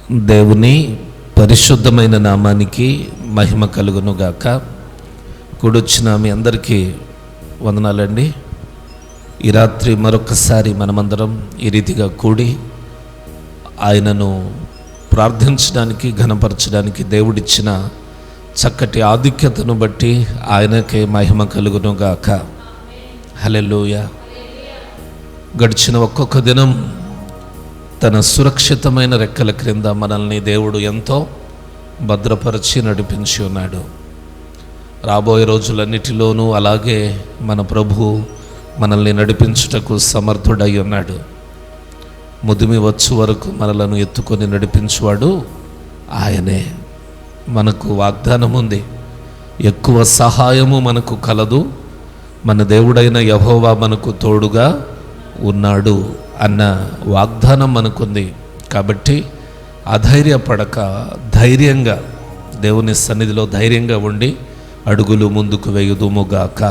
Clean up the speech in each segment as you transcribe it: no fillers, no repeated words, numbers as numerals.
దేవుని పరిశుద్ధమైన నామానికి మహిమ కలుగును గాక. కూడొచ్చిన మీ అందరికీ వందనాలండి. ఈ రాత్రి మరొకసారి మనమందరం ఈ రీతిగా కూడి ఆయనను ప్రార్థించడానికి, ఘనపరచడానికి దేవుడిచ్చిన చక్కటి ఆధిక్యతను బట్టి ఆయనకే మహిమ కలుగును గాక. హల్లెలూయా. గడిచిన ఒక్కొక్క దినం తన సురక్షితమైన రెక్కల క్రింద మనల్ని దేవుడు ఎంతో భద్రపరిచి నడిపించి ఉన్నాడు. రాబోయే రోజులన్నిటిలోనూ అలాగే మన ప్రభు మనల్ని నడిపించుటకు సమర్థుడై ఉన్నాడు. ముదిమి వచ్చు వరకు మనలను ఎత్తుకొని నడిపించువాడు ఆయనే. మనకు వాగ్దానం ఉంది, ఎక్కువ సహాయము మనకు కలదు, మన దేవుడైన యెహోవా మనకు తోడుగా ఉన్నాడు అన్న వాగ్దానం మనకుంది. కాబట్టి అధైర్యపడక ధైర్యంగా దేవుని సన్నిధిలో ధైర్యంగా ఉండి అడుగులు ముందుకు వేయుదుముగాక.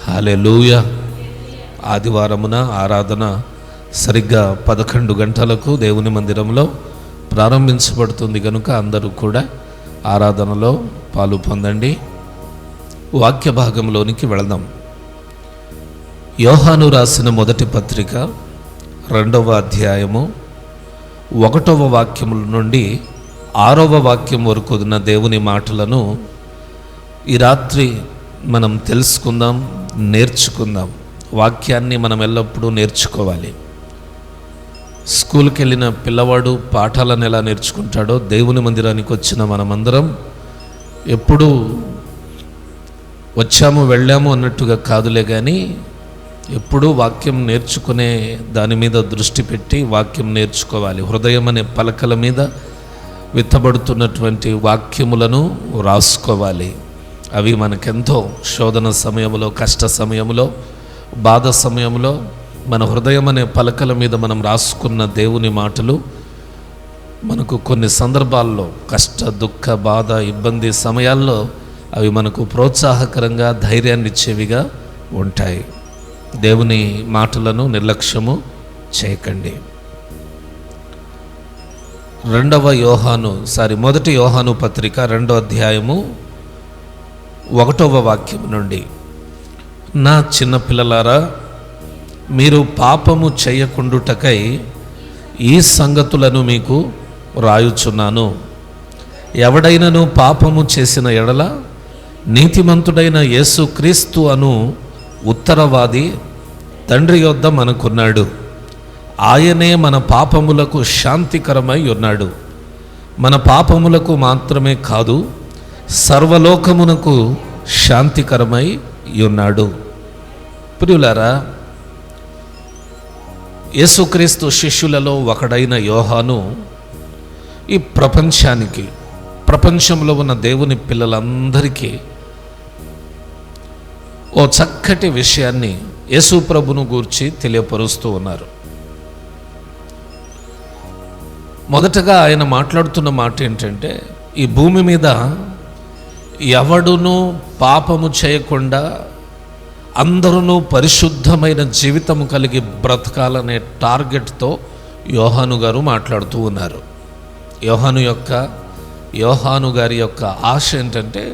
హల్లెలూయా. ఆదివారమున ఆరాధన సరిగ్గా 11 గంటలకు దేవుని మందిరంలో ప్రారంభించబడుతుంది కనుక అందరూ కూడా ఆరాధనలో పాలు పొందండి. వాక్య భాగంలోనికి వెళదాం. యోహాను రాసిన మొదటి పత్రిక 2వ అధ్యాయము 1వ వాక్యముల నుండి 6వ వాక్యం వరకు ఉన్న దేవుని మాటలను ఈ రాత్రి మనం తెలుసుకుందాం, నేర్చుకుందాం. వాక్యాన్ని మనం ఎల్లప్పుడూ నేర్చుకోవాలి. స్కూల్కి వెళ్ళిన పిల్లవాడు పాఠాలను ఎలా నేర్చుకుంటాడో దేవుని మందిరానికి వచ్చిన మనమందరం ఎప్పుడూ వచ్చాము వెళ్ళాము అన్నట్టుగా కాదులే, కానీ ఎప్పుడూ వాక్యం నేర్చుకునే దాని మీద దృష్టి పెట్టి వాక్యం నేర్చుకోవాలి. హృదయం అనే పలకల మీద విత్తబడుతున్నటువంటి వాక్యములను రాసుకోవాలి. అవి మనకెంతో శోధన సమయంలో, కష్ట సమయంలో, బాధ సమయంలో మన హృదయం అనే పలకల మీద మనం రాసుకున్న దేవుని మాటలు మనకు కొన్ని సందర్భాల్లో కష్ట, దుఃఖ, బాధ, ఇబ్బంది సమయాల్లో అవి మనకు ప్రోత్సాహకరంగా ధైర్యాన్ని ఇచ్చేవిగా ఉంటాయి. దేవుని మాటలను నిర్లక్ష్యము చేయకండి. మొదటి యోహాను పత్రిక 2వ అధ్యాయము 1వ వాక్యం నుండి, నా చిన్న పిల్లలారా, మీరు పాపము చేయకుండుటకై ఈ సంగతులను మీకు రాయుచున్నాను. ఎవడైనను పాపము చేసిన ఎడల నీతిమంతుడైన యేసుక్రీస్తు అను ఉత్తరవాది తండ్రి యొద్ద మనకున్నాడు. ఆయనే మన పాపములకు శాంతికరమై ఉన్నాడు. మన పాపములకు మాత్రమే కాదు, సర్వలోకమునకు శాంతికరమై ఉన్నాడు. ప్రియులారా, యేసుక్రీస్తు శిష్యులలో ఒకడైన యోహాను ఈ ప్రపంచానికి, ప్రపంచంలో ఉన్న దేవుని పిల్లలందరికీ ఓ చక్కటి విషయాన్ని యేసు ప్రభును గూర్చి తెలియపరుస్తూ ఉన్నారు. మొదటగా ఆయన మాట్లాడుతున్న మాట ఏంటంటే, ఈ భూమి మీద ఎవడునూ పాపము చేయకుండా అందరూ పరిశుద్ధమైన జీవితము కలిగి బ్రతకాలనే టార్గెట్తో యోహాను గారు మాట్లాడుతూ ఉన్నారు. యోహాను గారి యొక్క ఆశ ఏంటంటే,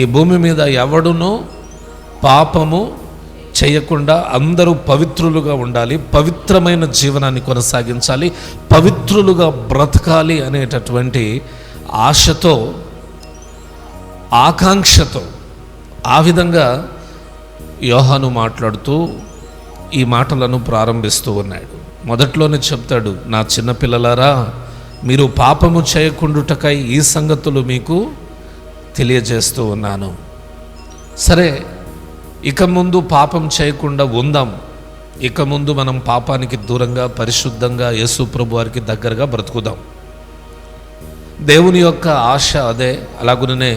ఈ భూమి మీద ఎవడునూ పాపము చేయకుండా అందరూ పవిత్రులుగా ఉండాలి, పవిత్రమైన జీవనాన్ని కొనసాగించాలి, పవిత్రులుగా బ్రతకాలి అనేటటువంటి ఆశతో, ఆకాంక్షతో ఆ విధంగా యోహాను మాట్లాడుతూ ఈ మాటలను ప్రారంభిస్తూ ఉన్నాడు. మొదట్లోనే చెప్తాడు, నా చిన్నపిల్లలారా, మీరు పాపము చేయకుండుటకై ఈ సంగతులు మీకు తెలియజేస్తూ ఉన్నాను. సరే, ఇక ముందు పాపం చేయకుండా ఉందాం. ఇక ముందు మనం పాపానికి దూరంగా, పరిశుద్ధంగా, యేసు ప్రభు వారికి దగ్గరగా బ్రతుకుదాం. దేవుని యొక్క ఆశ అదే. అలాగునే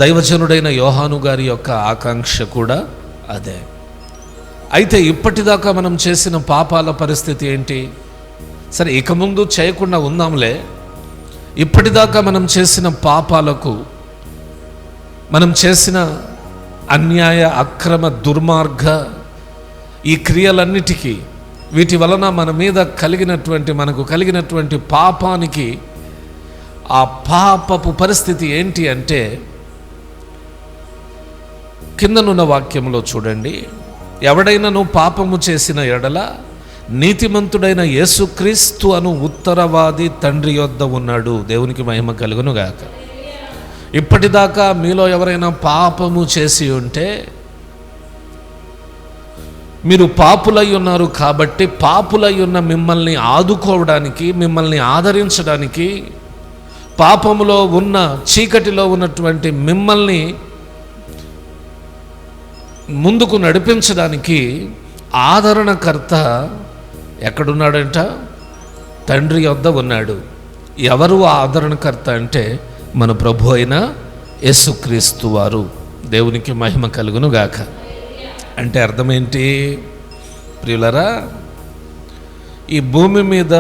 దైవజనుడైన యోహాను గారి యొక్క ఆకాంక్ష కూడా అదే. అయితే ఇప్పటిదాకా మనం చేసిన పాపాల పరిస్థితి ఏంటి? సరే, ఇక ముందు చేయకుండా ఉందాంలే. ఇప్పటిదాకా మనం చేసిన పాపాలకు, మనం చేసిన అన్యాయ, అక్రమ, దుర్మార్గ ఈ క్రియలన్నిటికీ వీటి వలన మనకు కలిగినటువంటి పాపానికి ఆ పాపపు పరిస్థితి ఏంటి అంటే, కిందనున్న వాక్యంలో చూడండి, ఎవడైనను పాపము చేసిన ఎడల నీతిమంతుడైన యేసుక్రీస్తు అను ఉత్తరవాది తండ్రి యొద్ద ఉన్నాడు. దేవునికి మహిమ కలుగును గాక. ఇప్పటిదాకా మీలో ఎవరైనా పాపము చేసి ఉంటే, మీరు పాపులై ఉన్నారు కాబట్టి పాపులై ఉన్న మిమ్మల్ని ఆదుకోవడానికి, మిమ్మల్ని ఆదరించడానికి, పాపములో ఉన్న చీకటిలో ఉన్నటువంటి మిమ్మల్ని ముందుకు నడిపించడానికి ఆదరణకర్త ఎక్కడున్నాడంట? తండ్రి యొద్ద ఉన్నాడు. ఎవరు ఆదరణకర్త అంటే మన ప్రభు అయిన యేసుక్రీస్తు వారు. దేవునికి మహిమ కలుగును గాక. అంటే అర్థమేంటి ప్రియులరా? ఈ భూమి మీద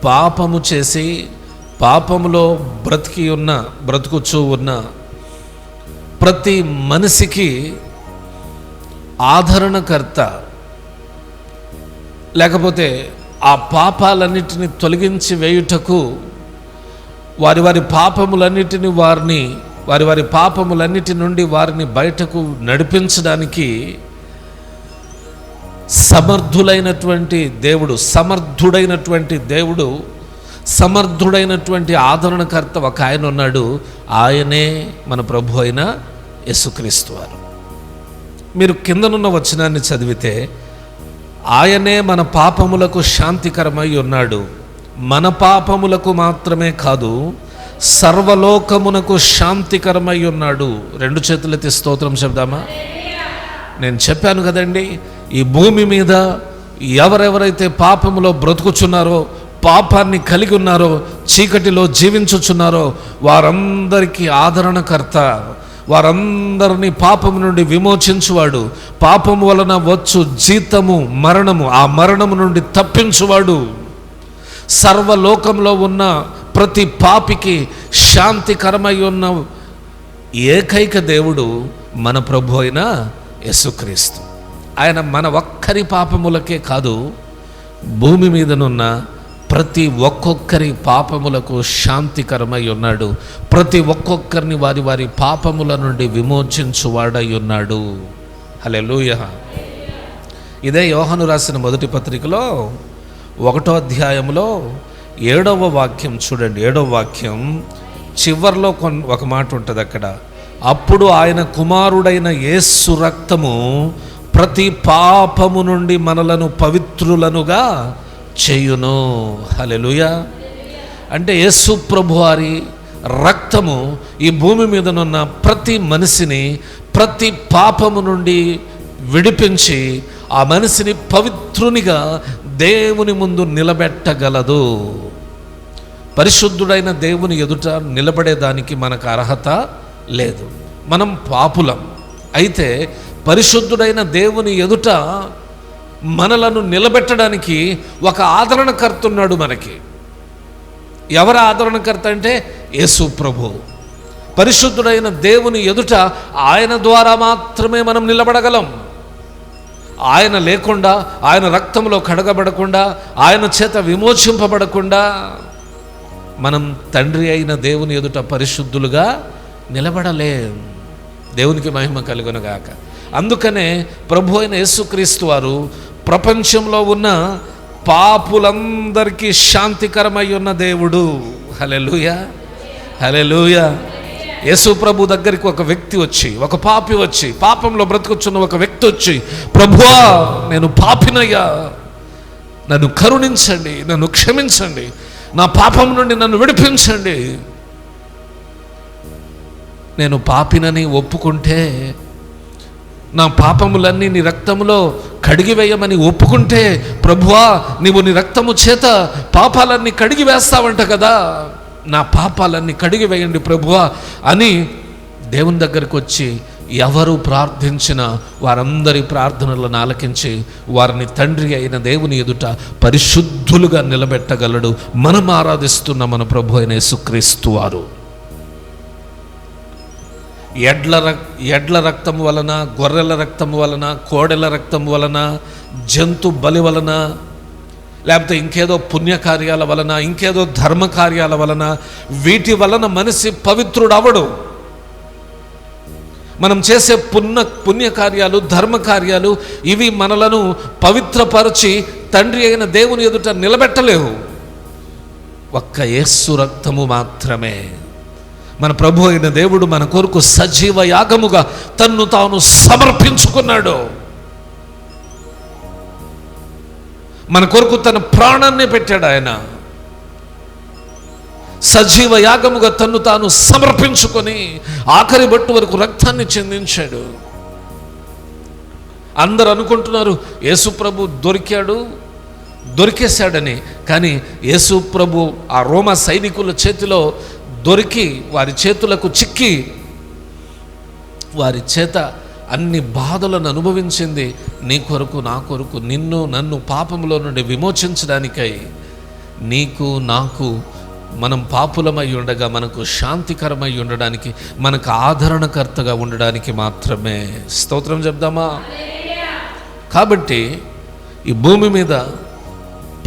పాపము చేసి పాపములో బ్రతుకుచూ ఉన్న ప్రతి మనిషికి ఆదరణకర్త, లేకపోతే ఆ పాపాలన్నిటిని తొలగించి వేయుటకు వారి పాపములన్నిటి నుండి వారిని బయటకు నడిపించడానికి సమర్థుడైనటువంటి దేవుడు, ఆదరణకర్త ఒక ఆయన ఉన్నాడు. ఆయనే మన ప్రభు అయిన యేసుక్రీస్తు వారు. మీరు కిందనున్న వచనాన్ని చదివితే, ఆయనే మన పాపములకు శాంతికరమై ఉన్నాడు. మన పాపములకు మాత్రమే కాదు, సర్వలోకమునకు శాంతికరమై ఉన్నాడు. 2 చేతులెత్తి స్తోత్రం చెప్దామా? నేను చెప్పాను కదండి, ఈ భూమి మీద ఎవరెవరైతే పాపములో బ్రతుకుచున్నారో, పాపాన్ని కలిగి ఉన్నారో, చీకటిలో జీవించుచున్నారో వారందరికీ ఆదరణకర్త, వారందరినీ పాపము నుండి విమోచించువాడు, పాపము వలన వచ్చు జీతము మరణము, ఆ మరణము నుండి తప్పించువాడు, సర్వలోకంలో ఉన్న ప్రతి పాపికి శాంతికరమై ఉన్న ఏకైక దేవుడు మన ప్రభు అయిన యేసుక్రీస్తు. ఆయన మన ఒక్కరి పాపములకే కాదు, భూమి మీదనున్న ప్రతి ఒక్కొక్కరి పాపములకు శాంతికరమై ఉన్నాడు. ప్రతి ఒక్కొక్కరిని వారి పాపముల నుండి విమోచించువాడై ఉన్నాడు. హల్లెలూయా. ఇదే యోహాను రాసిన మొదటి పత్రికలో 1వ అధ్యాయంలో 7వ వాక్యం చూడండి. 7వ వాక్యం చివర్లో ఒక మాట ఉంటుంది అక్కడ. అప్పుడు ఆయన కుమారుడైన యేసు రక్తము ప్రతి పాపము నుండి మనలను పవిత్రులనుగా చేయును. హల్లెలూయా. అంటే యేసు ప్రభు వారి రక్తము ఈ భూమి మీదనున్న ప్రతి మనిషిని ప్రతి పాపము నుండి విడిపించి ఆ మనిషిని పవిత్రునిగా దేవుని ముందు నిలబెట్టగలదు. పరిశుద్ధుడైన దేవుని ఎదుట నిలబడేదానికి మనకు అర్హత లేదు, మనం పాపులం. అయితే పరిశుద్ధుడైన దేవుని ఎదుట మనలను నిలబెట్టడానికి ఒక ఆదరణకర్త ఉన్నాడు మనకి. ఎవరు ఆదరణకర్త అంటే యేసు ప్రభు. పరిశుద్ధుడైన దేవుని ఎదుట ఆయన ద్వారా మాత్రమే మనం నిలబడగలం. ఆయన లేకుండా, ఆయన రక్తంలో కడగబడకుండా, ఆయన చేత విమోచింపబడకుండా మనం తండ్రి అయిన దేవుని ఎదుట పరిశుద్ధులుగా నిలబడలేం. దేవునికి మహిమ కలుగునుగాక. అందుకనే ప్రభు అయిన యేసుక్రీస్తు వారు ప్రపంచంలో ఉన్న పాపులందరికీ శాంతికరమై ఉన్న దేవుడు. హల్లెలూయా, హల్లెలూయా. యేసు ప్రభు దగ్గరికి ఒక వ్యక్తి వచ్చి, ఒక పాపి వచ్చి, పాపంలో బ్రతుకుచున్న ఒక వ్యక్తి వచ్చి, ప్రభువా నేను పాపినయ్యా, నన్ను కరుణించండి, నన్ను క్షమించండి, నా పాపం నుండి నన్ను విడిపించండి. నేను పాపినని ఒప్పుకుంటే, నా పాపములన్నీ నీ రక్తములో కడిగివేయమని ఒప్పుకుంటే, ప్రభువా నీవు నీ రక్తము చేత పాపాలన్నీ కడిగి వేస్తావంట కదా, నా పాపాలన్నీ కడిగి వేయండి ప్రభువా అని దేవుని దగ్గరికి వచ్చి ఎవరు ప్రార్థించినా వారందరి ప్రార్థనలను ఆలకించి వారిని తండ్రి అయిన దేవుని ఎదుట పరిశుద్ధులుగా నిలబెట్టగలడు మనం ఆరాధిస్తున్న మన ప్రభు అయిన యేసుక్రీస్తు వారు. ఎడ్ల రక్తం వలన, గొర్రెల రక్తం వలన, కోడెల రక్తం వలన, జంతు బలి వలన, లేకపోతే ఇంకేదో పుణ్యకార్యాల వలన, ఇంకేదో ధర్మకార్యాల వలన, వీటి వలన మనిషి పవిత్రుడు అవడు. మనం చేసే పుణ్యకార్యాలు, ధర్మకార్యాలు ఇవి మనలను పవిత్రపరిచి తండ్రి అయిన దేవుని ఎదుట నిలబెట్టలేవు. ఒక్క యేసు రక్తము మాత్రమే. మన ప్రభు అయిన దేవుడు మన కొరకు సజీవ యాగముగా తన్ను తాను సమర్పించుకున్నాడు. మన కొరకు తన ప్రాణాన్ని పెట్టాడు. ఆయన సజీవ యాగముగా తన్ను తాను సమర్పించుకొని ఆఖరి బట్టు వరకు రక్తాన్ని చెందించాడు. అందరు అనుకుంటున్నారు యేసు ప్రభు దొరికేశాడని. కానీ యేసు ప్రభు ఆ రోమా సైనికుల చేతిలో దొరికి, వారి చేతులకు చిక్కి, వారి చేత అన్ని బాధలను అనుభవించింది నీ కొరకు, నా కొరకు, నిన్ను నన్ను పాపములో నుండి విమోచించడానికై. నీకు నాకు, మనం పాపులమై ఉండగా మనకు శాంతికరమై ఉండడానికి, మనకు ఆదరణకర్తగా ఉండడానికి మాత్రమే. స్తోత్రం చెప్దామా? కాబట్టి ఈ భూమి మీద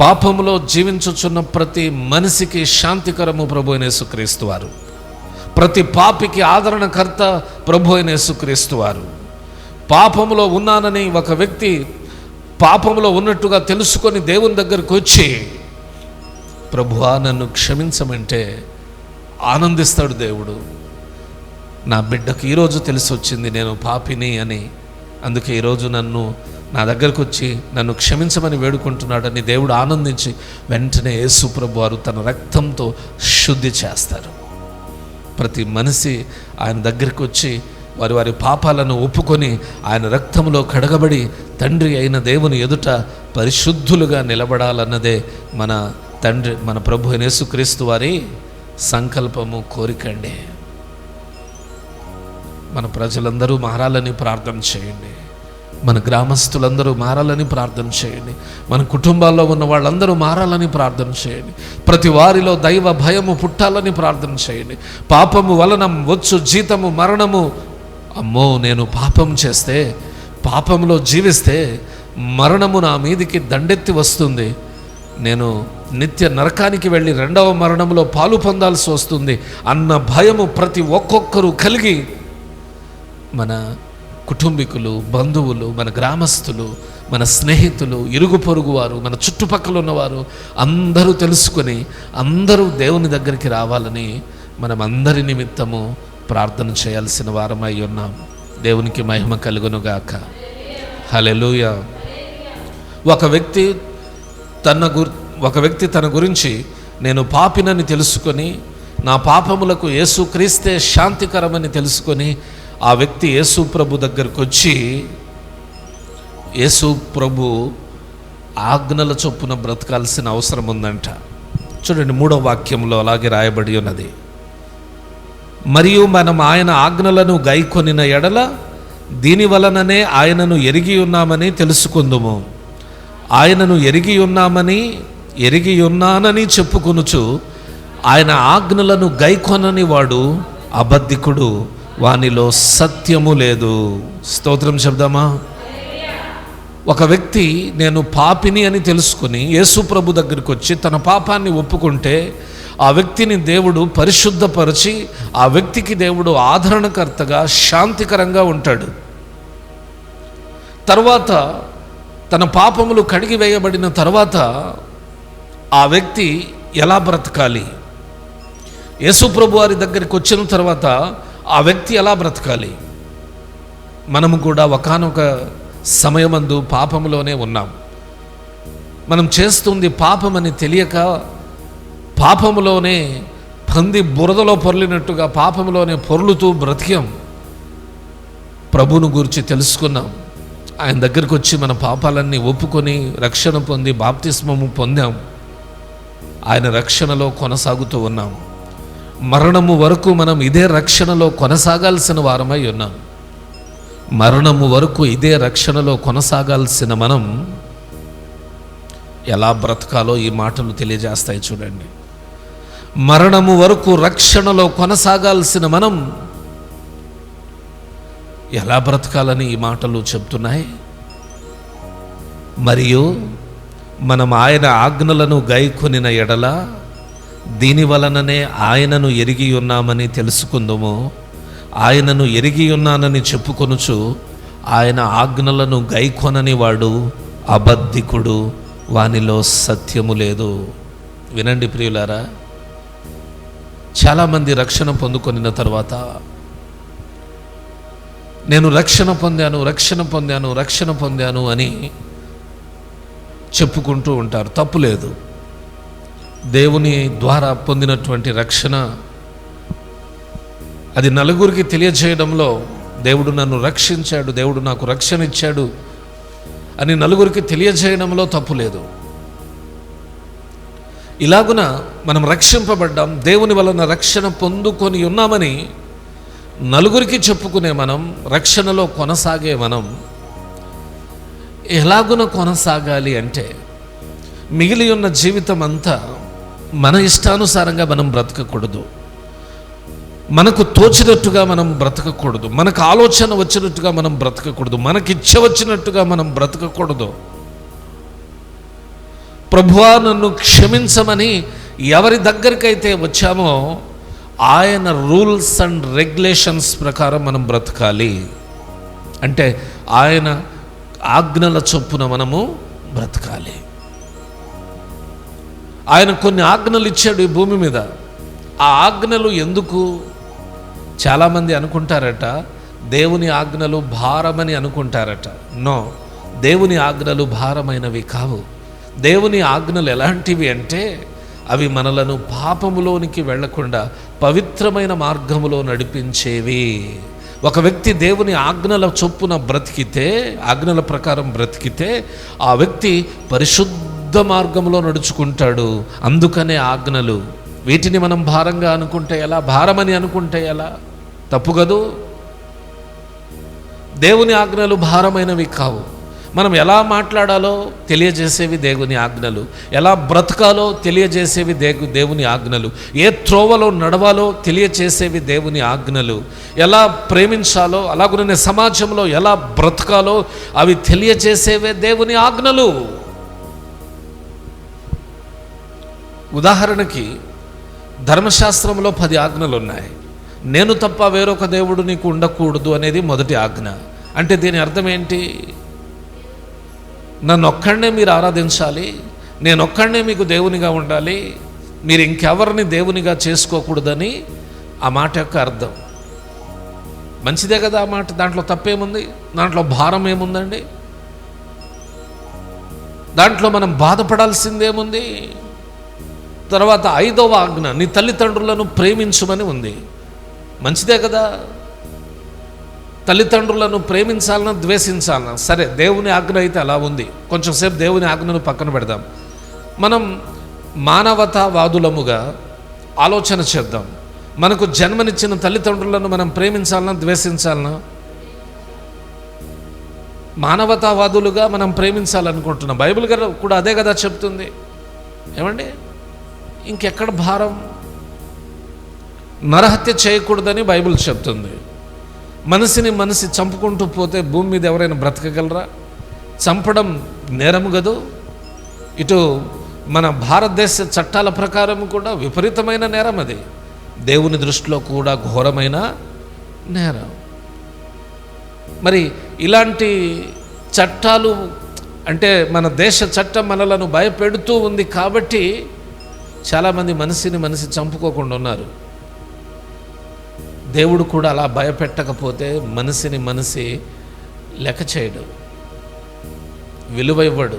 పాపములో జీవించుచున్న ప్రతి మనిషికి శాంతికరము ప్రభు అయిన యేసుక్రీస్తు వారు. ప్రతి పాపికి ఆదరణకర్త ప్రభు అయిన యేసుక్రీస్తు వారు. పాపములో ఉన్నానని ఒక వ్యక్తి పాపములో ఉన్నట్టుగా తెలుసుకొని దేవుని దగ్గరకు వచ్చి, ప్రభువా నన్ను క్షమించమంటే ఆనందిస్తాడు దేవుడు. నా బిడ్డకు ఈరోజు తెలిసి వచ్చింది నేను పాపిని అని, అందుకే ఈరోజు నా దగ్గరకు వచ్చి నన్ను క్షమించమని వేడుకుంటున్నాడని దేవుడు ఆనందించి వెంటనే యేసు ప్రభు వారు తన రక్తంతో శుద్ధి చేస్తారు. ప్రతి మనిషి ఆయన దగ్గరికి వచ్చి వారి పాపాలను ఒప్పుకొని ఆయన రక్తంలో కడగబడి తండ్రి అయిన దేవుని ఎదుట పరిశుద్ధులుగా నిలబడాలన్నదే మన ప్రభు అయిన యేసుక్రీస్తు వారి సంకల్పము, కోరికండి. మన ప్రజలందరూ మారాలని ప్రార్థన చేయండి. మన గ్రామస్తులందరూ మారాలని ప్రార్థన చేయండి. మన కుటుంబాల్లో ఉన్న వాళ్ళందరూ మారాలని ప్రార్థన చేయండి. ప్రతి వారిలో దైవ భయము పుట్టాలని ప్రార్థన చేయండి. పాపము వలన వచ్చు జీతము మరణము. అమ్మో, నేను పాపం చేస్తే, పాపంలో జీవిస్తే మరణము నా మీదికి దండెత్తి వస్తుంది, నేను నిత్య నరకానికి వెళ్ళి రెండవ మరణంలో పాలు పొందాల్సి వస్తుంది అన్న భయము ప్రతి ఒక్కొక్కరు కలిగి, మన కుటుంబీకులు, బంధువులు, మన గ్రామస్తులు, మన స్నేహితులు, ఇరుగు పొరుగు వారు, మన చుట్టుపక్కల ఉన్నవారు అందరూ తెలుసుకొని అందరూ దేవుని దగ్గరికి రావాలని మనం అందరి నిమిత్తము ప్రార్థన చేయాల్సిన వారమై ఉన్నాం. దేవునికి మహిమ కలుగునుగాక. హల్లెలూయా. ఒక వ్యక్తి తన గురించి నేను పాపినని తెలుసుకొని, నా పాపములకు యేసుక్రీస్తే శాంతికరమని తెలుసుకొని ఆ వ్యక్తి యేసు ప్రభు దగ్గరకు వచ్చి, యేసు ప్రభు ఆజ్ఞల చొప్పున బ్రతకాల్సిన అవసరం ఉందంట. చూడండి, 3వ వాక్యంలో అలాగే రాయబడి ఉన్నది. మరియు మనం ఆయన ఆజ్ఞలను గైకొనిన ఎడల దీని వలననే ఆయనను ఎరిగి ఉన్నామని తెలుసుకుందుము. ఆయనను ఎరిగి ఉన్నానని చెప్పుకొనుచు ఆయన ఆజ్ఞలను గైకొనని వాడు అబద్ధికుడు, వానిలో సత్యము లేదు. స్తోత్రం చెప్దామా? ఒక వ్యక్తి నేను పాపిని అని తెలుసుకుని యేసు ప్రభు దగ్గరికి వచ్చి తన పాపాన్ని ఒప్పుకుంటే ఆ వ్యక్తిని దేవుడు పరిశుద్ధపరిచి ఆ వ్యక్తికి దేవుడు ఆదరణకర్తగా శాంతికరంగా ఉంటాడు. తర్వాత తన పాపములు కడిగి వేయబడిన తర్వాత ఆ వ్యక్తి ఎలా బ్రతకాలి, యేసు ప్రభు వారి దగ్గరికి వచ్చిన తర్వాత ఆ వ్యక్తి ఎలా బ్రతకాలి? మనము కూడా ఒకానొక సమయమందు పాపములోనే ఉన్నాం. మనం చేస్తుంది పాపమని తెలియక పాపములోనే పంది బురదలో పొర్లినట్టుగా పాపములోనే పొర్లుతూ బ్రతికాం. ప్రభువును గురించి తెలుసుకున్నాం. ఆయన దగ్గరికి వచ్చి మన పాపాలన్నీ ఒప్పుకొని రక్షణ పొంది బాప్తిస్మము పొందాం. ఆయన రక్షణలో కొనసాగుతూ ఉన్నాం. మరణము వరకు మనం ఇదే రక్షణలో కొనసాగాల్సిన వారమై ఉన్నాం. మరణము వరకు ఇదే రక్షణలో కొనసాగాల్సిన మనం ఎలా బ్రతకాలో ఈ మాటలు తెలియజేస్తాయి. చూడండి, మరణము వరకు రక్షణలో కొనసాగాల్సిన మనం ఎలా బ్రతకాలని ఈ మాటలు చెప్తున్నాయి. మరియు మనం ఆయన ఆజ్ఞలను గైకొనిన ఎడల దీని వలననే ఆయనను ఎరిగి ఉన్నామని తెలుసుకుందాము. ఆయనను ఎరిగి ఉన్నానని చెప్పుకొనుచు ఆయన ఆజ్ఞలను గైకొనని వాడు అబద్ధికుడు, వానిలో సత్యము లేదు. వినండి ప్రియులారా, చాలామంది రక్షణ పొందుకొనిన తర్వాత నేను రక్షణ పొందాను అని చెప్పుకుంటూ ఉంటారు. తప్పు లేదు. దేవుని ద్వారా పొందినటువంటి రక్షణ అది నలుగురికి తెలియజేయడంలో, దేవుడు నన్ను రక్షించాడు, దేవుడు నాకు రక్షణ ఇచ్చాడు అని నలుగురికి తెలియజేయడంలో తప్పు లేదు. ఇలాగున మనం రక్షింపబడ్డాం, దేవుని వలన రక్షణ పొందుకొని ఉన్నామని నలుగురికి చెప్పుకునే మనం, రక్షణలో కొనసాగే మనం ఎలాగున కొనసాగాలి అంటే, మిగిలి ఉన్న జీవితం అంతా మన ఇష్టానుసారంగా మనం బ్రతకకూడదు, మనకు తోచినట్టుగా మనం బ్రతకకూడదు, మనకు ఆలోచన వచ్చినట్టుగా మనం బ్రతకకూడదు, మనకి ఇచ్చ వచ్చినట్టుగా మనం బ్రతకకూడదు. ప్రభువా నన్ను క్షమించమని ఎవరి దగ్గరికైతే వచ్చామో ఆయన రూల్స్ అండ్ రెగ్యులేషన్స్ ప్రకారం మనం బ్రతకాలి. అంటే ఆయన ఆజ్ఞల చొప్పున మనము బ్రతకాలి. ఆయన కొన్ని ఆజ్ఞలు ఇచ్చాడు ఈ భూమి మీద. ఆ ఆజ్ఞలు ఎందుకు? చాలామంది అనుకుంటారట దేవుని ఆజ్ఞలు భారమని అనుకుంటారట. నో, దేవుని ఆజ్ఞలు భారమైనవి కావు. దేవుని ఆజ్ఞలు ఎలాంటివి అంటే అవి మనలను పాపములోనికి వెళ్లకుండా పవిత్రమైన మార్గములో నడిపించేవి. ఒక వ్యక్తి దేవుని ఆజ్ఞల చొప్పున బ్రతికితే, ఆజ్ఞల ప్రకారం బ్రతికితే ఆ వ్యక్తి పరిశుద్ధ మార్గంలో నడుచుకుంటాడు. అందుకనే ఆజ్ఞలు. వీటిని మనం భారంగా అనుకుంటే ఎలా? భారమని అనుకుంటే ఎలా? తప్పు కదూ. దేవుని ఆజ్ఞలు భారమైనవి కావు. మనం ఎలా మాట్లాడాలో తెలియజేసేవి దేవుని ఆజ్ఞలు, ఎలా బ్రతకాలో తెలియజేసేవి దేవుని ఆజ్ఞలు, ఏ త్రోవలో నడవాలో తెలియజేసేవి దేవుని ఆజ్ఞలు, ఎలా ప్రేమించాలో అలాగునే సమాజంలో ఎలా బ్రతకాలో అవి తెలియజేసేవే దేవుని ఆజ్ఞలు. ఉదాహరణకి ధర్మశాస్త్రంలో 10 ఆజ్ఞలు ఉన్నాయి. నేను తప్ప వేరొక దేవుడు నీకు ఉండకూడదు అనేది మొదటి ఆజ్ఞ. అంటే దీని అర్థం ఏంటి? నన్ను ఒక్కడనే మీరు ఆరాధించాలి, నేను ఒక్కడనే మీకు దేవునిగా ఉండాలి, మీరు ఇంకెవరిని దేవునిగా చేసుకోకూడదని ఆ మాట యొక్క అర్థం. మంచిదే కదా ఆ మాట, దాంట్లో తప్పేముంది? దాంట్లో భారం ఏముందండి? దాంట్లో మనం బాధపడాల్సిందేముంది? తర్వాత 5వ ఆజ్ఞ నీ తల్లిదండ్రులను ప్రేమించుమని ఉంది. మంచిదే కదా. తల్లిదండ్రులను ప్రేమించాలన్నా ద్వేషించాలన్నా సరే, దేవుని ఆజ్ఞ అయితే అలా ఉంది. కొంచెం సేపు దేవుని ఆజ్ఞను పక్కన పెడదాం. మనం మానవతావాదులముగా ఆలోచన చేద్దాం. మనకు జన్మనిచ్చిన తల్లిదండ్రులను మనం ప్రేమించాలన్నా ద్వేషించాలన్నా? మానవతావాదులుగా మనం ప్రేమించాలనుకుంటున్నాం. బైబిల్ గారు కూడా అదే కదా చెప్తుంది. ఏమండి, ఇంకెక్కడ భారం? నరహత్య చేయకూడదని బైబిల్ చెప్తుంది. మనిషి చంపుకుంటూ పోతే భూమి మీద ఎవరైనా బ్రతకగలరా? చంపడం నేరము కదూ. ఇటు మన భారతదేశ చట్టాల ప్రకారం కూడా విపరీతమైన నేరం అది. దేవుని దృష్టిలో కూడా ఘోరమైన నేరం. మరి ఇలాంటి చట్టాలు అంటే మన దేశ చట్టం మనలను భయపెడుతూ ఉంది కాబట్టి చాలామంది మనిషి చంపుకోకుండా ఉన్నారు. దేవుడు కూడా అలా భయపెట్టకపోతే మనిషి లెక్క చేయడు, విలువ ఇవ్వడు.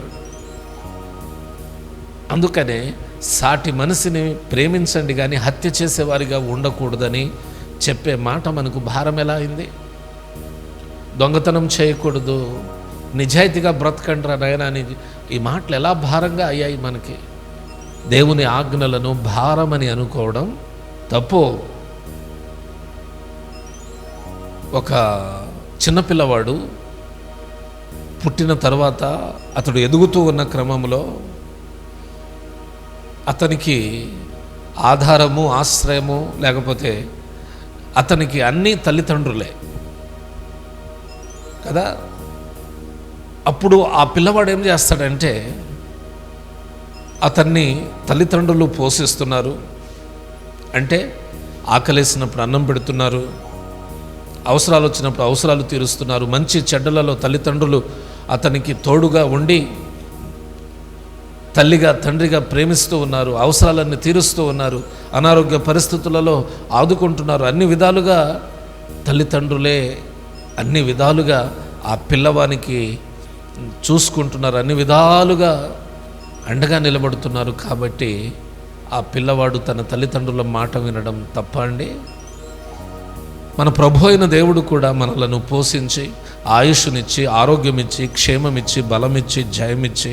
అందుకనే సాటి మనిషిని ప్రేమించండి కానీ హత్య చేసేవారిగా ఉండకూడదని చెప్పే మాట మనకు భారం ఎలా అయింది? దొంగతనం చేయకూడదు, నిజాయితీగా బ్రతకండి రా నాయనా అని ఈ మాటలు ఎలా భారంగా అయ్యాయి మనకి? దేవుని ఆజ్ఞలను భారమని అనుకోవడం తప్పు. ఒక చిన్నపిల్లవాడు పుట్టిన తర్వాత అతడు ఎదుగుతూ ఉన్న క్రమంలో అతనికి ఆధారము, ఆశ్రయము లేకపోతే అతనికి అన్నీ తల్లిదండ్రులే. కదా. అప్పుడు ఆ పిల్లవాడు ఏం చేస్తాడంటే, అతన్ని తల్లిదండ్రులు పోషిస్తున్నారు, అంటే ఆకలేసినప్పుడు అన్నం పెడుతున్నారు, అవసరాలు వచ్చినప్పుడు అవసరాలు తీరుస్తున్నారు, మంచి చెడ్డలలో తల్లిదండ్రులు అతనికి తోడుగా ఉండి తల్లిగా తండ్రిగా ప్రేమిస్తూ ఉన్నారు, అవసరాలన్నీ తీరుస్తూ ఉన్నారు, అనారోగ్య పరిస్థితులలో ఆదుకుంటున్నారు. అన్ని విధాలుగా తల్లిదండ్రులే అన్ని విధాలుగా ఆ పిల్లవానికి చూసుకుంటున్నారు, అన్ని విధాలుగా అండగా నిలబడుతున్నారు. కాబట్టి ఆ పిల్లవాడు తన తల్లిదండ్రుల మాట వినడం తప్ప అండి? మన ప్రభు అయిన దేవుడు కూడా మనలను పోషించి ఆయుష్నిచ్చి ఆరోగ్యమిచ్చి క్షేమమిచ్చి బలమిచ్చి జయమిచ్చి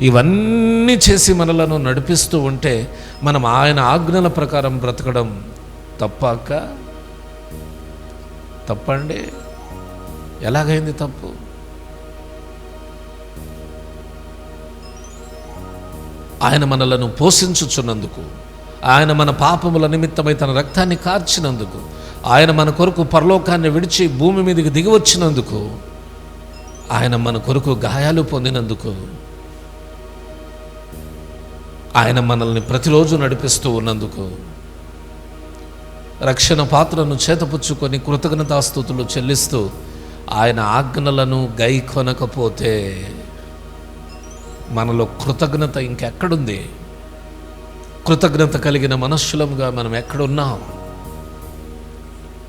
ఇవన్నీ చేసి మనలను నడిపిస్తూ ఉంటే మనం ఆయన ఆజ్ఞల ప్రకారం బ్రతకడం తప్పండి? ఎలాగైంది తప్పు? ఆయన మనలను పోషించుచున్నందుకు, ఆయన మన పాపముల నిమిత్తమై తన రక్తాన్ని కార్చినందుకు, ఆయన మన కొరకు పరలోకాన్ని విడిచి భూమి మీదకి దిగి వచ్చినందుకు, ఆయన మన కొరకు గాయాలు పొందినందుకు, ఆయన మనల్ని ప్రతిరోజు నడిపిస్తూ ఉన్నందుకు, రక్షణ పాత్రను చేతపుచ్చుకొని కృతజ్ఞతాస్తుతులు చెల్లిస్తూ ఆయన ఆజ్ఞలను గైకొనకపోతే మనలో కృతజ్ఞత ఇంకెక్కడుంది? కృతజ్ఞత కలిగిన మనుష్యులముగా మనం ఎక్కడున్నాం?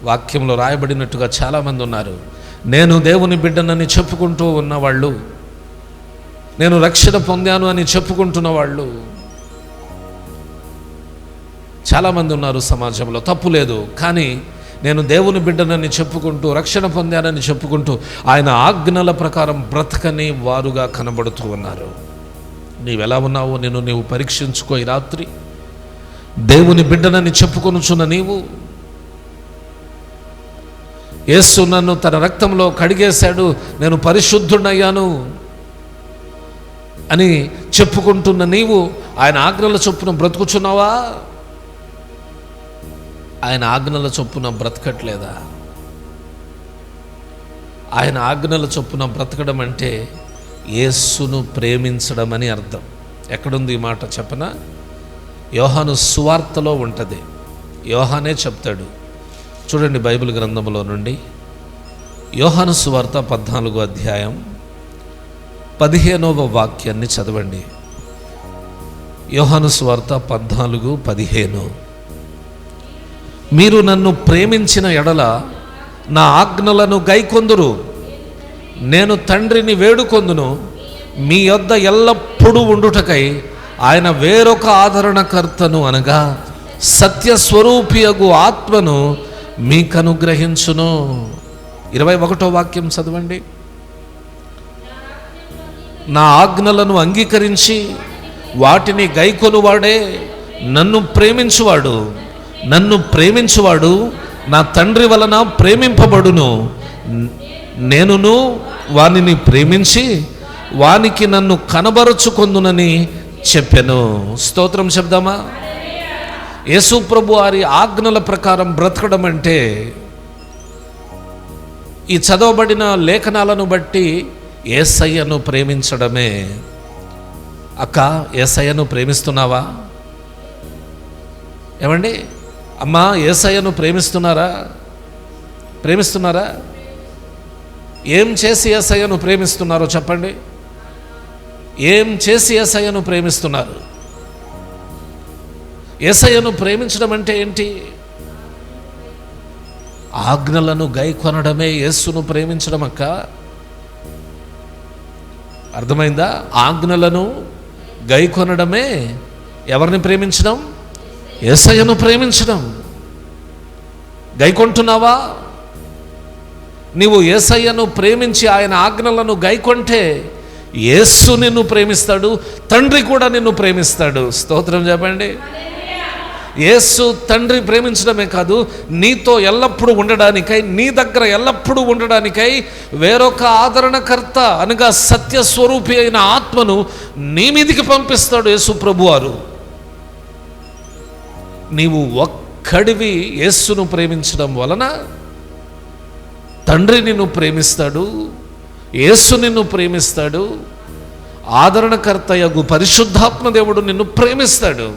వాక్యంలో రాయబడినట్టుగా చాలామంది ఉన్నారు, నేను దేవుని బిడ్డనని చెప్పుకుంటూ ఉన్నవాళ్ళు, నేను రక్షణ పొందాను అని చెప్పుకుంటున్న వాళ్ళు చాలామంది ఉన్నారు సమాజంలో. తప్పు లేదు, కానీ నేను దేవుని బిడ్డనని చెప్పుకుంటూ రక్షణ పొందానని చెప్పుకుంటూ ఆయన ఆజ్ఞల ప్రకారం బ్రతకని వారుగా కనబడుతూ ఉన్నారు. నీవెలా ఉన్నావో నీవు పరీక్షించుకో. ఈ రాత్రి దేవుని బిడ్డనని చెప్పుకొనుచున్న నీవు, యేసు నన్ను తన రక్తంలో కడిగేశాడు, నేను పరిశుద్ధుడయ్యాను అని చెప్పుకుంటున్న నీవు ఆయన ఆజ్ఞల చొప్పున బ్రతుకుచున్నావా? ఆయన ఆజ్ఞల చొప్పున బ్రతకట్లేదా? ఆయన ఆజ్ఞల చొప్పున బ్రతకడం అంటే యేసును ప్రేమించడం అని అర్థం. ఎక్కడుంది ఈ మాట చెప్పనా? యోహాను సువార్తలో ఉంటుంది. యోహానే చెప్తాడు. చూడండి బైబిల్ గ్రంథంలో నుండి యోహాను సువార్త 14వ అధ్యాయం 15వ వాక్యాన్ని చదవండి. యోహాను సువార్త 14:15. మీరు నన్ను ప్రేమించిన ఎడల నా ఆజ్ఞలను గైకొందురు, నేను తండ్రిని వేడుకొందును, మీ యొద్ద ఎల్లప్పుడూ ఉండుటకై ఆయన వేరొక ఆదరణకర్తను అనగా సత్యస్వరూపియగు ఆత్మను మీకు అనుగ్రహించును. 21వ వాక్యం చదవండి. నా ఆజ్ఞలను అంగీకరించి వాటిని గైకొనువాడే నన్ను ప్రేమించువాడు నా తండ్రి వలన ప్రేమింపబడును, నేనును వానిని ప్రేమించి వానికి నన్ను కనబరుచుకొందునని చెప్పెను. స్తోత్రం చెప్దామా? యేసు ప్రభు వారి ఆజ్ఞల ప్రకారం బ్రతకడం అంటే ఈ చదవబడిన లేఖనాలను బట్టి యేసయ్యను ప్రేమించడమే. అక్క, యేసయ్యను ప్రేమిస్తున్నావా? ఏమండి అమ్మా, యేసయ్యను ప్రేమిస్తున్నారా? ఏం చేసి యేసయ్యను ప్రేమిస్తున్నారో చెప్పండి. ఏం చేసి యేసయ్యను ప్రేమిస్తున్నారు? యేసయ్యను ప్రేమించడం అంటే ఏంటి? ఆజ్ఞలను గైకొనడమే యేసును ప్రేమించడం అక్క. అర్థమైందా? ఆజ్ఞలను గైకొనడమే ఎవరిని ప్రేమించడం? యేసయ్యను ప్రేమించడం. గైకొంటున్నావా? నీవు యేసయ్యను ప్రేమించి ఆయన ఆజ్ఞలను గైకొంటే యేసు నిన్ను ప్రేమిస్తాడు, తండ్రి కూడా నిన్ను ప్రేమిస్తాడు. స్తోత్రం చెప్పండి. యేసు తండ్రి ప్రేమించడమే కాదు, నీతో ఎల్లప్పుడూ ఉండడానికై, నీ దగ్గర ఎల్లప్పుడూ ఉండడానికై వేరొక ఆదరణకర్త అనగా సత్యస్వరూపి అయిన ఆత్మను నీ మీదికి పంపిస్తాడు యేసు ప్రభువారు. నీవు ఒక్కడివి యేసును ప్రేమించడం వలన తండ్రి నిన్ను ప్రేమిస్తాడు, యేసు నిన్ను ప్రేమిస్తాడు, ఆదరణకర్తయగు పరిశుద్ధాత్మ దేవుడు నిన్ను ప్రేమిస్తాడు.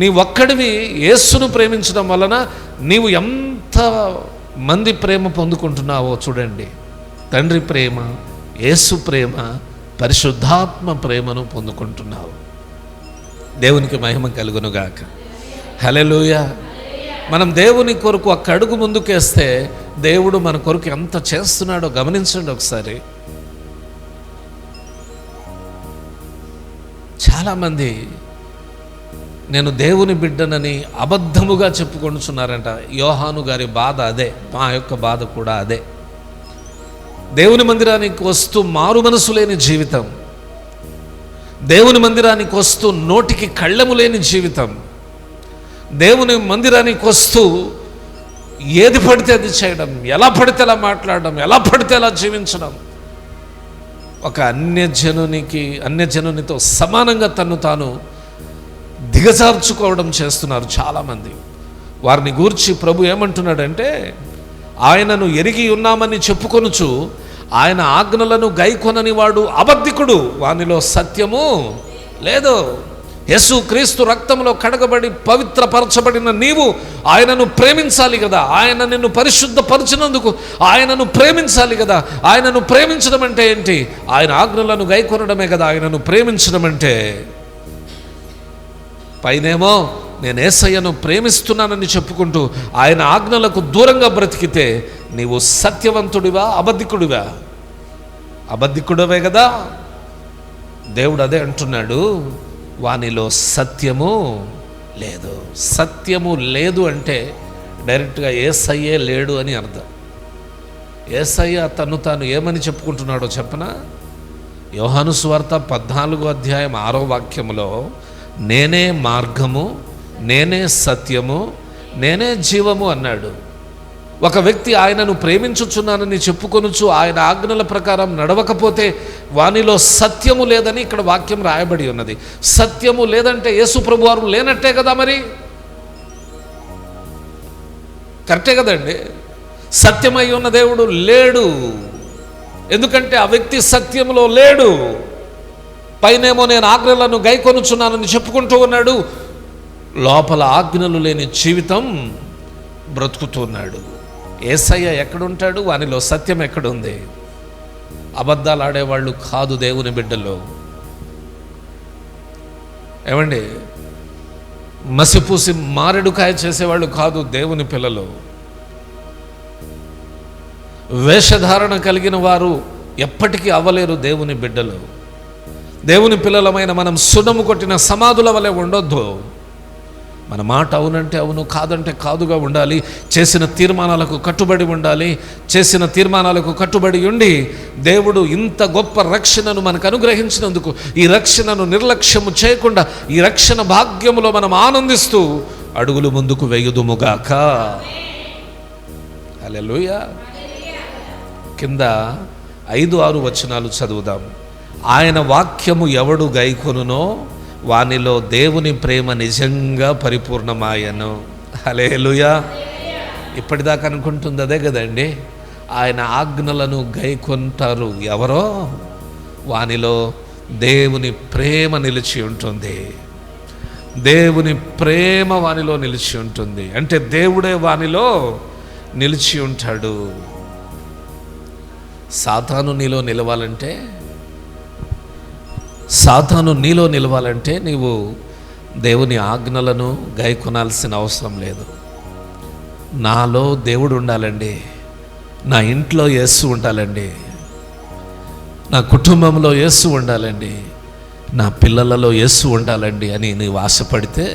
నీ ఒక్కడివి యేసును ప్రేమించడం వలన నీవు ఎంత మంది ప్రేమ పొందుకుంటున్నావో చూడండి. తండ్రి ప్రేమ, యేసు ప్రేమ, పరిశుద్ధాత్మ ప్రేమను పొందుకుంటున్నావు. దేవునికి మహిమ కలుగునుగాక. హల్లెలూయా. మనం దేవుని కొరకు ఒక్క అడుగు ముందుకేస్తే దేవుడు మన కొరకు ఎంత చేస్తున్నాడో గమనించండి ఒకసారి. చాలామంది నేను దేవుని బిడ్డనని అబద్ధముగా చెప్పుకొనుచున్నారంట. యోహాను గారి బాధ అదే, మా యొక్క బాధ కూడా అదే. దేవుని మందిరానికి వస్తూ మారు మనసు లేని జీవితం, దేవుని మందిరానికి వస్తూ నోటికి కళ్ళెము లేని జీవితం, దేవుని మందిరానికి వస్తూ ఏది పడితే అది చేయడం, ఎలా పడితే అలా మాట్లాడడం, ఎలా పడితే అలా జీవించడం, ఒక అన్యజనునితో సమానంగా తన్ను తాను దిగజార్చుకోవడం చేస్తున్నారు చాలామంది. వారిని గూర్చి ప్రభు ఏమంటున్నాడంటే, ఆయనను ఎరిగి ఉన్నామని చెప్పుకొనుచు ఆయన ఆజ్ఞలను గైకొనని వాడు అబద్ధికుడు, వానిలో సత్యము లేదు. యేసు క్రీస్తు రక్తంలో కడగబడి పవిత్రపరచబడిన నీవు ఆయనను ప్రేమించాలి కదా. ఆయన నిన్ను పరిశుద్ధపరిచినందుకు ఆయనను ప్రేమించాలి కదా. ఆయనను ప్రేమించడం అంటే ఏంటి? ఆయన ఆజ్ఞలను గైకొనడమే కదా ఆయనను ప్రేమించడం అంటే. పైనేమో నేను యేసయ్యను ప్రేమిస్తున్నానని చెప్పుకుంటూ ఆయన ఆజ్ఞలకు దూరంగా బ్రతికితే నీవు సత్యవంతుడివా, అబద్ధికుడివా? అబద్ధికుడవే కదా. దేవుడు అదే అంటున్నాడు, వానిలో సత్యము లేదు. సత్యము లేదు అంటే డైరెక్ట్గా యేసయ్యే లేడు అని అర్థం. యేసయ్య తను తాను ఏమని చెప్పుకుంటున్నాడో చెప్పనా? యోహాను సువార్త 14వ అధ్యాయం 6వ వాక్యములో, నేనే మార్గము, నేనే సత్యము, నేనే జీవము అన్నాడు. ఒక వ్యక్తి ఆయనను ప్రేమించుచున్నానని చెప్పుకొనుచు ఆయన ఆజ్ఞల ప్రకారం నడవకపోతే వానిలో సత్యము లేదని ఇక్కడ వాక్యం రాయబడి ఉన్నది. సత్యము లేదంటే యేసు ప్రభువారు లేనట్టే కదా. మరి కరెక్టే కదండి. సత్యమై ఉన్న దేవుడు లేడు, ఎందుకంటే ఆ వ్యక్తి సత్యములో లేడు. పైనేమో నేను ఆజ్ఞలను గైకొనుచున్నానని చెప్పుకుంటూ ఉన్నాడు, లోపల ఆజ్ఞలు లేని జీవితం బ్రతుకుతున్నాడు. యేసయ్య ఎక్కడుంటాడు? వానిలో సత్యం ఎక్కడుంది? అబద్ధాలు ఆడేవాళ్ళు కాదు దేవుని బిడ్డలు. ఏమండి, మసిపూసి మారెడుకాయ చేసేవాళ్ళు కాదు దేవుని పిల్లలు. వేషధారణ కలిగిన వారు ఎప్పటికీ అవ్వలేరు దేవుని బిడ్డలు. దేవుని పిల్లలమైన మనం సున్నము కొట్టిన సమాధుల వలె ఉండొద్దు. మన మాట అవునంటే అవును, కాదంటే కాదుగా ఉండాలి. చేసిన తీర్మానాలకు కట్టుబడి ఉండాలి. చేసిన తీర్మానాలకు కట్టుబడి ఉండి దేవుడు ఇంత గొప్ప రక్షణను మనకు అనుగ్రహించినందుకు ఈ రక్షణను నిర్లక్ష్యము చేయకుండా ఈ రక్షణ భాగ్యములో మనం ఆనందిస్తూ అడుగులు ముందుకు వేయుదుముగాక. హల్లెలూయా. కింద 5-6 వచనాలు చదువుదాం. ఆయన వాక్యము ఎవడు గైకొనునో వానిలో దేవుని ప్రేమ నిజంగా పరిపూర్ణమాయను. హల్లెలూయా. ఇప్పటిదాకా అనుకుంటుంది అదే కదండి. ఆయన ఆజ్ఞలను గైకొంటారు ఎవరో, వానిలో దేవుని ప్రేమ నిలిచి ఉంటుంది. దేవుని ప్రేమ వానిలో నిలిచి ఉంటుంది. అంటే దేవుడే వానిలో నిలిచి ఉంటాడు. సాతాను నీలో నిలవాలంటే నీవు దేవుని ఆజ్ఞలను గైకొనాల్సిన అవసరం లేదు. నాలో దేవుడు ఉండాలండి, నా ఇంట్లో యేసు ఉండాలండి, నా కుటుంబంలో యేసు ఉండాలండి, నా పిల్లలలో యేసు ఉండాలండి అని నీవు ఆశపడితే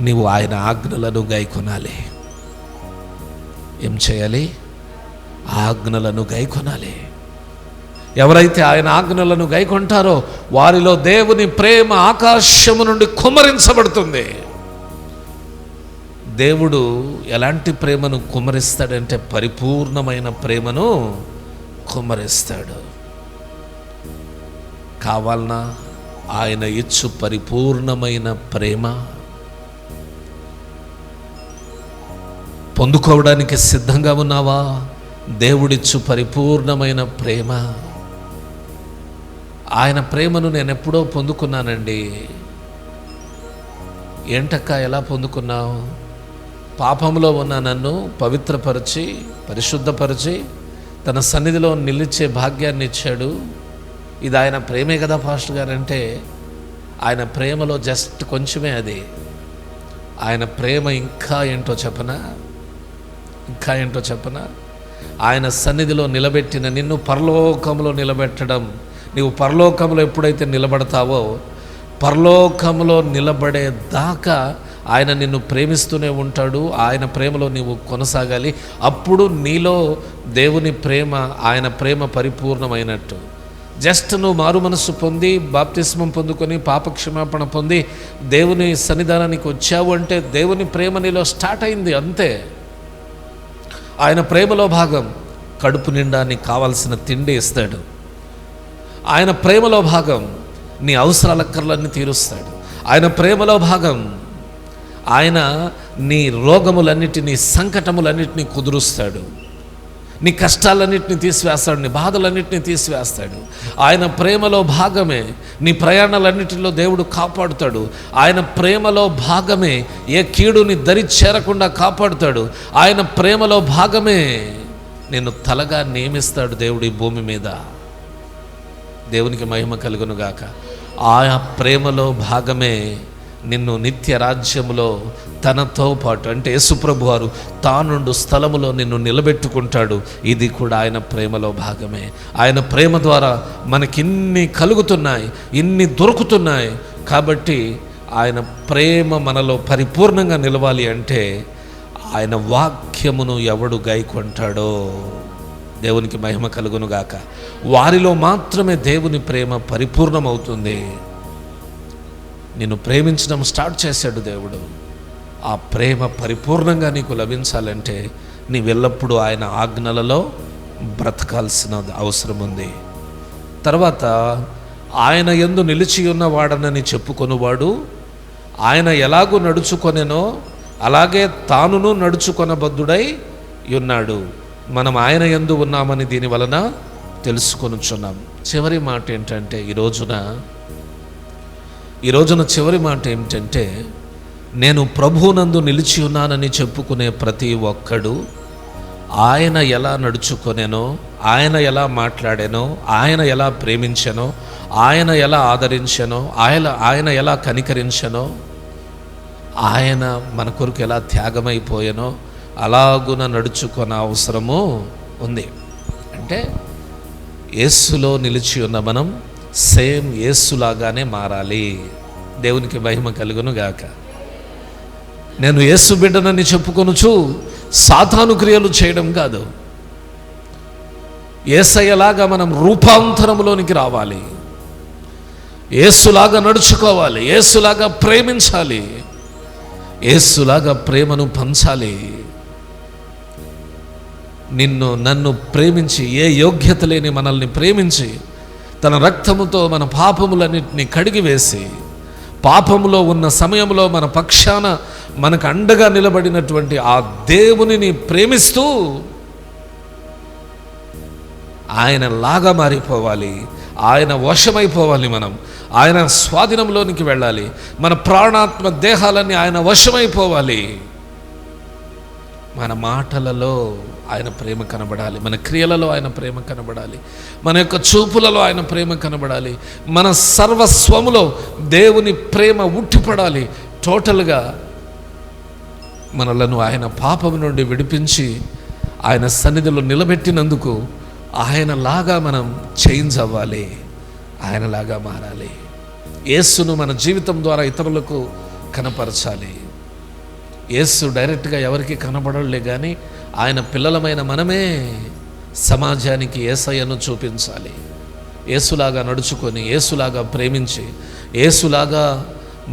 నీవు ఆయన ఆజ్ఞలను గైకొనాలి. ఏం చేయాలి? ఆజ్ఞలను గైకొనాలి. ఎవరైతే ఆయన ఆజ్ఞలను గైకొంటారో వారిలో దేవుని ప్రేమ ఆకాశము నుండి కుమ్మరించబడుతుంది. దేవుడు ఎలాంటి ప్రేమను కుమ్మరిస్తాడంటే పరిపూర్ణమైన ప్రేమను కుమ్మరిస్తాడు. కావాలనా ఆయన ఇచ్చు పరిపూర్ణమైన ప్రేమ పొందుకోవడానికి సిద్ధంగా ఉన్నావా? దేవుడిచ్చు పరిపూర్ణమైన ప్రేమ. ఆయన ప్రేమను నేను ఎప్పుడో పొందుకున్నానండి. ఏంటక్క ఎలా పొందుకున్నావు? పాపంలో ఉన్న నన్ను పవిత్రపరిచి పరిశుద్ధపరిచి తన సన్నిధిలో నిలిచే భాగ్యాన్ని ఇచ్చాడు. ఇది ఆయన ప్రేమే కదా పాస్టర్ గారు అంటే, ఆయన ప్రేమలో జస్ట్ కొంచెమే అది. ఆయన ప్రేమ ఇంకా ఏంటో చెప్పనా? ఆయన సన్నిధిలో నిలబెట్టిన నిన్ను పరలోకంలో నిలబెట్టడం. నీవు పరలోకంలో ఎప్పుడైతే నిలబడతావో, పరలోకంలో నిలబడేదాకా ఆయన నిన్ను ప్రేమిస్తూనే ఉంటాడు. ఆయన ప్రేమలో నీవు కొనసాగాలి. అప్పుడు నీలో దేవుని ప్రేమ, ఆయన ప్రేమ పరిపూర్ణమైనట్టు. జస్ట్ నువ్వు మారు మనస్సు పొంది బాప్తిస్మం పొందుకొని పాపక్షమాపణ పొంది దేవుని సన్నిధానానికి వచ్చావు అంటే దేవుని ప్రేమ నీలో స్టార్ట్ అయింది అంతే. ఆయన ప్రేమలో భాగం కడుపు నిండా నీకు కావాల్సిన తిండి ఇస్తాడు. ఆయన ప్రేమలో భాగం నీ అవసరాలక్కర్లన్నీ తీరుస్తాడు. ఆయన ప్రేమలో భాగం ఆయన నీ రోగములన్నిటినీ, సంకటములన్నిటినీ కుదురుస్తాడు. నీ కష్టాలన్నింటినీ తీసివేస్తాడు, నీ బాధలన్నింటినీ తీసివేస్తాడు. ఆయన ప్రేమలో భాగమే నీ ప్రయాణాలన్నిటిలో దేవుడు కాపాడుతాడు. ఆయన ప్రేమలో భాగమే ఏ కీడుని దరి చేరకుండా కాపాడుతాడు. ఆయన ప్రేమలో భాగమే నిన్ను తలగా నియమిస్తాడు దేవుడు ఈ భూమి మీద. దేవునికి మహిమ కలుగునుగాక. ఆయన ప్రేమలో భాగమే నిన్ను నిత్య రాజ్యములో తనతో పాటు, అంటే యేసుప్రభు వారు తానుండు స్థలములో నిన్ను నిలబెట్టుకుంటాడు. ఇది కూడా ఆయన ప్రేమలో భాగమే. ఆయన ప్రేమ ద్వారా మనకిన్ని కలుగుతున్నాయి, ఇన్ని దొరుకుతున్నాయి. కాబట్టి ఆయన ప్రేమ మనలో పరిపూర్ణంగా నిలవాలి అంటే ఆయన వాక్యమును ఎవడు గైకొంటాడో, దేవునికి మహిమ కలుగునుగాక, వారిలో మాత్రమే దేవుని ప్రేమ పరిపూర్ణమవుతుంది. నిన్ను ప్రేమించడం స్టార్ట్ చేశాడు దేవుడు. ఆ ప్రేమ పరిపూర్ణంగా నీకు లభించాలంటే నీవెల్లప్పుడూ ఆయన ఆజ్ఞలలో బ్రతకాల్సిన అవసరం ఉంది. తర్వాత ఆయన యందు నిలిచి ఉన్నవాడనని చెప్పుకొనువాడు ఆయన ఎలాగూ నడుచుకొనెనో అలాగే తానును నడుచుకొనబద్ధుడై ఉన్నాడు. మనం ఆయన యందు ఉన్నామని దీని వలన తెలుసుకొనుచున్నాం. చివరి మాట ఏంటంటే ఈ రోజున చివరి మాట ఏమిటంటే, నేను ప్రభువునందు నిలిచి ఉన్నానని చెప్పుకునే ప్రతి ఒక్కడు ఆయన ఎలా నడుచుకొనేనో, ఆయన ఎలా మాట్లాడానో, ఆయన ఎలా ప్రేమించానో, ఆయన ఎలా ఆదరించానో, ఆయన ఎలా కనికరించానో, ఆయన మన కొరకు ఎలా త్యాగమైపోయానో అలాగున నడుచుకున్న అవసరము ఉంది. అంటే యేసులో నిలిచి ఉన్న మనం సేమ్ యేసులాగానే మారాలి. దేవునికి మహిమ కలుగును గాక. నేను యేసు బిడ్డనని చెప్పుకొనుచు సాతాను క్రియలు చేయడం కాదు. యేసయ్యలాగా మనం రూపాంతరంలోనికి రావాలి. యేసులాగా నడుచుకోవాలి, యేసులాగా ప్రేమించాలి, యేసులాగా ప్రేమను పంచాలి. నన్ను ప్రేమించి, ఏ యోగ్యత లేని మనల్ని ప్రేమించి తన రక్తముతో మన పాపములన్నింటినీ కడిగివేసి, పాపములో ఉన్న సమయంలో మన పక్షాన మనకు అండగా నిలబడినటువంటి ఆ దేవునిని ప్రేమిస్తూ ఆయన లాగా మారిపోవాలి. ఆయన వశమైపోవాలి. మనం ఆయన స్వాధీనంలోనికి వెళ్ళాలి. మన ప్రాణాత్మ దేహాలన్నీ ఆయన వశమైపోవాలి. మన మాటలలో ఆయన ప్రేమ కనబడాలి, మన క్రియలలో ఆయన ప్రేమ కనబడాలి, మన యొక్క చూపులలో ఆయన ప్రేమ కనబడాలి, మన సర్వస్వములో దేవుని ప్రేమ ఉట్టిపడాలి. టోటల్గా మనలను ఆయన పాపము నుండి విడిపించి ఆయన సన్నిధిలో నిలబెట్టినందుకు ఆయనలాగా మనం చేంజ్ అవ్వాలి, ఆయనలాగా మారాలి. యేసును మన జీవితం ద్వారా ఇతరులకు కనపరచాలి. యేసు డైరెక్ట్గా ఎవరికి కనబడలే, కానీ ఆయన పిల్లలమైన మనమే సమాజానికి యేసయ్యను చూపించాలి. యేసులాగా నడుచుకొని, యేసులాగా ప్రేమించి, యేసులాగా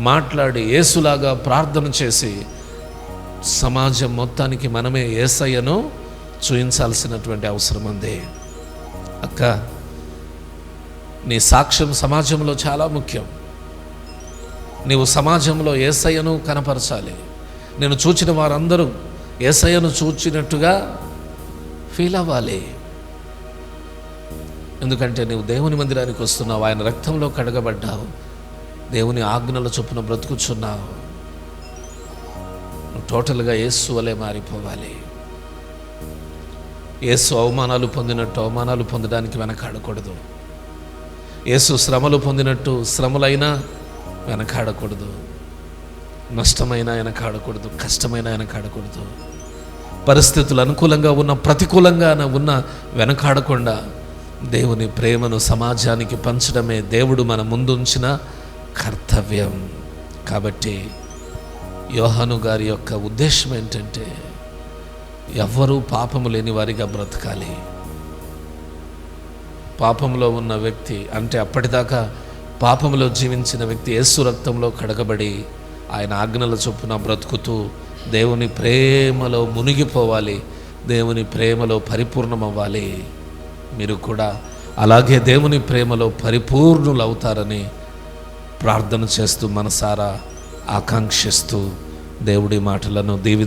మాట్లాడి, యేసులాగా ప్రార్థన చేసి సమాజం మొత్తానికి మనమే యేసయ్యను చూపించాల్సినటువంటి అవసరం ఉంది. అక్క, నీ సాక్ష్యం సమాజంలో చాలా ముఖ్యం. నీవు సమాజంలో యేసయ్యను కనపరచాలి. నేను చూచిన వారందరూ యేసయ్యను చూచినట్టుగా ఫీల్ అవ్వాలి. ఎందుకంటే నువ్వు దేవుని మందిరానికి వస్తున్నావు, ఆయన రక్తంలో కడగబడ్డావు, దేవుని ఆజ్ఞల చొప్పున బ్రతుకుచున్నావు. నువ్వు టోటల్గా యేసు వలె మారిపోవాలి. యేసు అవమానాలు పొందినట్టు అవమానాలు పొందడానికి వెనకాడకూడదు. యేసు శ్రమలు పొందినట్టు శ్రమలైనా వెనకాడకూడదు. నష్టమైన వెనకాడకూడదు, కష్టమైన వెనకాడకూడదు. పరిస్థితులు అనుకూలంగా ఉన్న ప్రతికూలంగా ఉన్న వెనకాడకుండా దేవుని ప్రేమను సమాజానికి పంచడమే దేవుడు మన ముందుంచిన కర్తవ్యం. కాబట్టి యోహాను గారి యొక్క ఉద్దేశం ఏంటంటే ఎవ్వరూ పాపము లేని వారిగా బ్రతకాలి. పాపంలో ఉన్న వ్యక్తి అంటే అప్పటిదాకా పాపంలో జీవించిన వ్యక్తి యేసు రక్తంలో కడగబడి ఆయన ఆజ్ఞల చొప్పున బ్రతుకుతూ దేవుని ప్రేమలో మునిగిపోవాలి, దేవుని ప్రేమలో పరిపూర్ణమవ్వాలి. మీరు కూడా అలాగే దేవుని ప్రేమలో పరిపూర్ణులవుతారని ప్రార్థన చేస్తూ మనసారా ఆకాంక్షిస్తూ దేవుడి మాటలను దీవి